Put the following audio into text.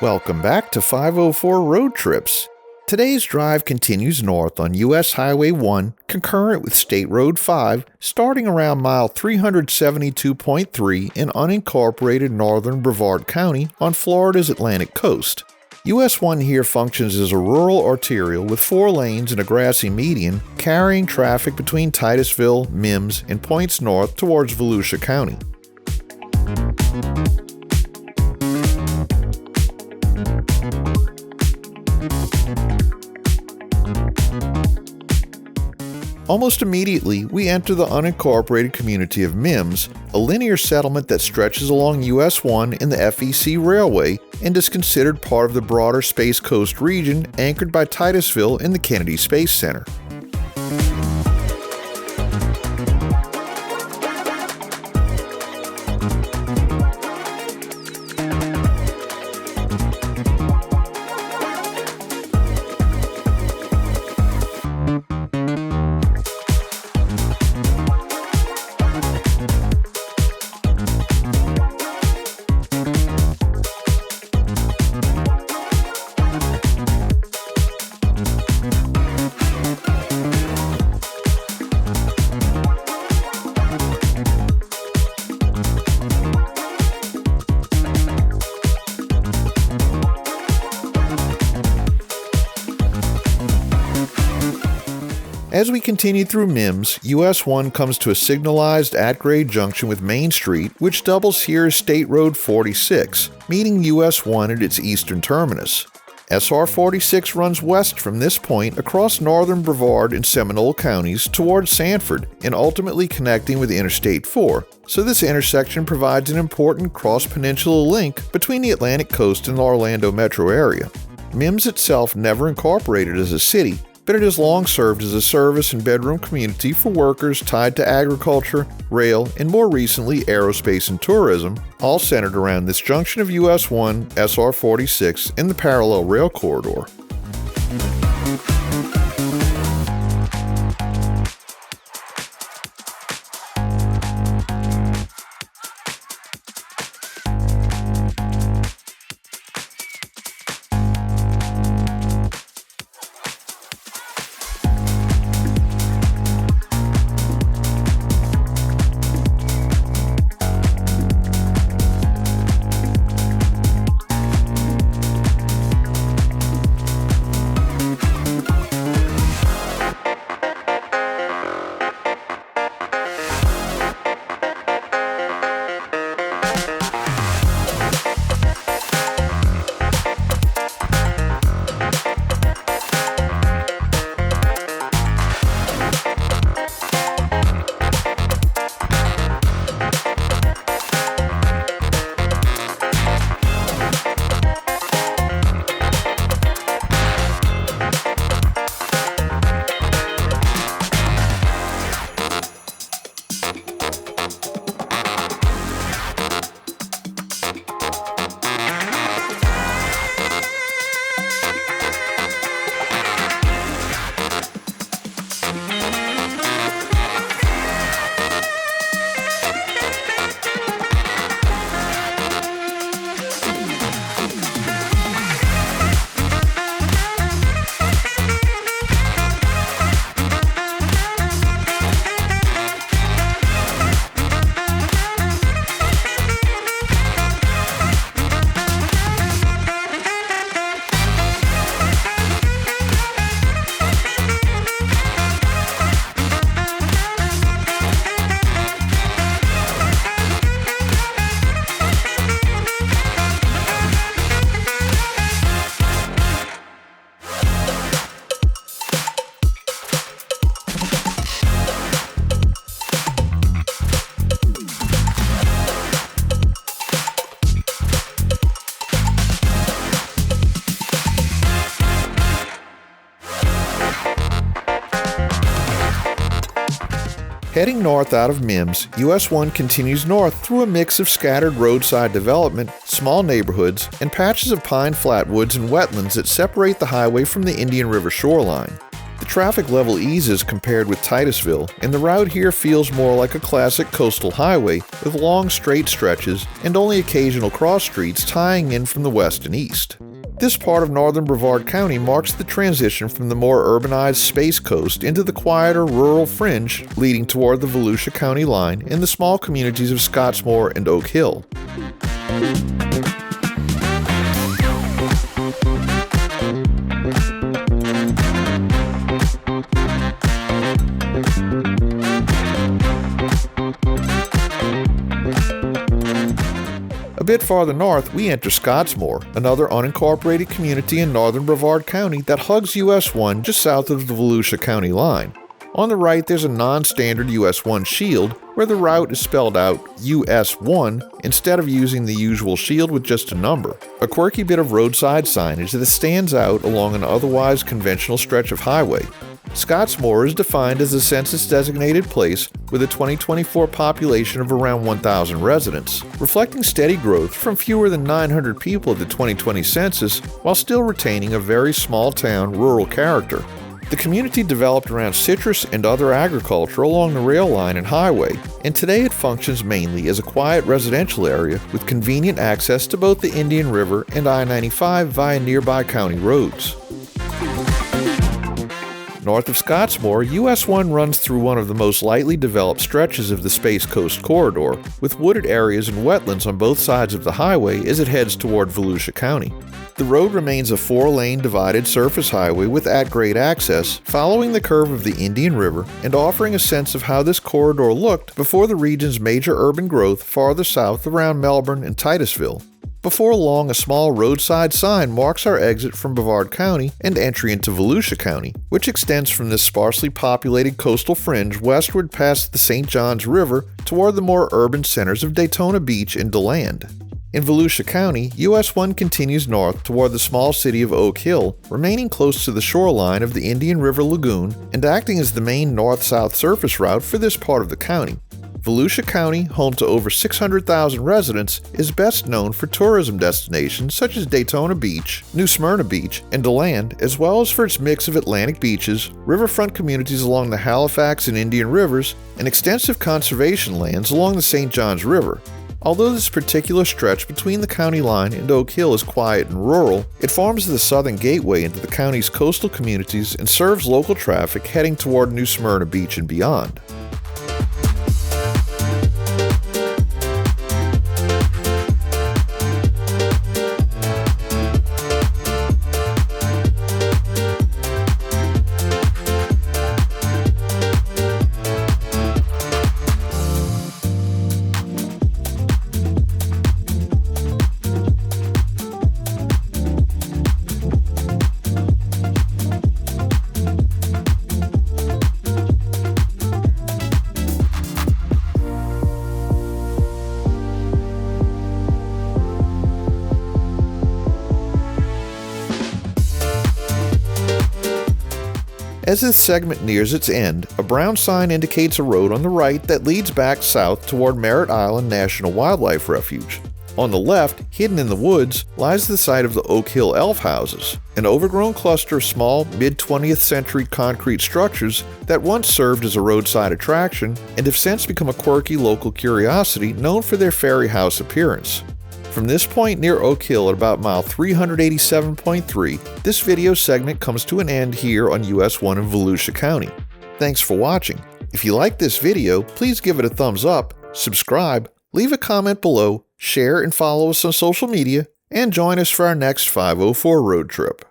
Welcome back to 504 Road Trips. Today's drive continues north on US Highway 1, concurrent with State Road 5, starting around mile 372.3 in unincorporated northern Brevard County on Florida's Atlantic coast. US-1 here functions as a rural arterial with 4 lanes and a grassy median, carrying traffic between Titusville, Mims, and points north towards Volusia County. Almost immediately, we enter the unincorporated community of Mims, a linear settlement that stretches along US-1 in the FEC Railway and is considered part of the broader Space Coast region anchored by Titusville in the Kennedy Space Center. As we continue through Mims, US-1 comes to a signalized at-grade junction with Main Street, which doubles here as State Road 46, meeting US-1 at its eastern terminus. SR 46 runs west from this point across northern Brevard and Seminole counties towards Sanford and ultimately connecting with Interstate 4, so this intersection provides an important cross-peninsula link between the Atlantic coast and the Orlando metro area. Mims itself never incorporated as a city, but it has long served as a service and bedroom community for workers tied to agriculture, rail, and more recently aerospace and tourism, all centered around this junction of US-1, SR 46, and the parallel rail corridor. Heading north out of Mims, US-1 continues north through a mix of scattered roadside development, small neighborhoods, and patches of pine flatwoods and wetlands that separate the highway from the Indian River shoreline. The The traffic level eases compared with Titusville, and the route here feels more like a classic coastal highway with long straight stretches and only occasional cross streets tying in from the west and east. This part of northern Brevard County marks the transition from the more urbanized Space Coast into the quieter rural fringe leading toward the Volusia County line and the small communities of Scottsmoor and Oak Hill. A bit farther north, we enter Scottsmoor, another unincorporated community in northern Brevard County that hugs US-1 just south of the Volusia County line. On the right, there's a non-standard US-1 shield where the route is spelled out US-1 instead of using the usual shield with just a number, a quirky bit of roadside signage that stands out along an otherwise conventional stretch of highway. Scottsmoor is defined as a census-designated place with a 2024 population of around 1,000 residents, reflecting steady growth from fewer than 900 people at the 2020 census while still retaining a very small-town rural character. The community developed around citrus and other agriculture along the rail line and highway, and today it functions mainly as a quiet residential area with convenient access to both the Indian River and I-95 via nearby county roads. North of Scottsmoor, US-1 runs through one of the most lightly developed stretches of the Space Coast corridor, with wooded areas and wetlands on both sides of the highway as it heads toward Volusia County. The road remains a 4-lane divided surface highway with at-grade access, following the curve of the Indian River and offering a sense of how this corridor looked before the region's major urban growth farther south around Melbourne and Titusville. Before long, a small roadside sign marks our exit from Brevard County and entry into Volusia County, which extends from this sparsely populated coastal fringe westward past the St. Johns River toward the more urban centers of Daytona Beach and DeLand. In Volusia County, US-1 continues north toward the small city of Oak Hill, remaining close to the shoreline of the Indian River Lagoon and acting as the main north-south surface route for this part of the county. Volusia County, home to over 600,000 residents, is best known for tourism destinations such as Daytona Beach, New Smyrna Beach, and DeLand, as well as for its mix of Atlantic beaches, riverfront communities along the Halifax and Indian Rivers, and extensive conservation lands along the St. Johns River. Although this particular stretch between the county line and Oak Hill is quiet and rural, it forms the southern gateway into the county's coastal communities and serves local traffic heading toward New Smyrna Beach and beyond. As this segment nears its end, a brown sign indicates a road on the right that leads back south toward Merritt Island National Wildlife Refuge. On the left, hidden in the woods, lies the site of the Oak Hill Elf Houses, an overgrown cluster of small, mid-20th century concrete structures that once served as a roadside attraction and have since become a quirky local curiosity known for their fairy house appearance. From this point near Oak Hill at about mile 387.3, this video segment comes to an end here on US-1 in Volusia County. Thanks for watching. If you liked this video, please give it a thumbs up, subscribe, leave a comment below, share and follow us on social media, and join us for our next 504 road trip.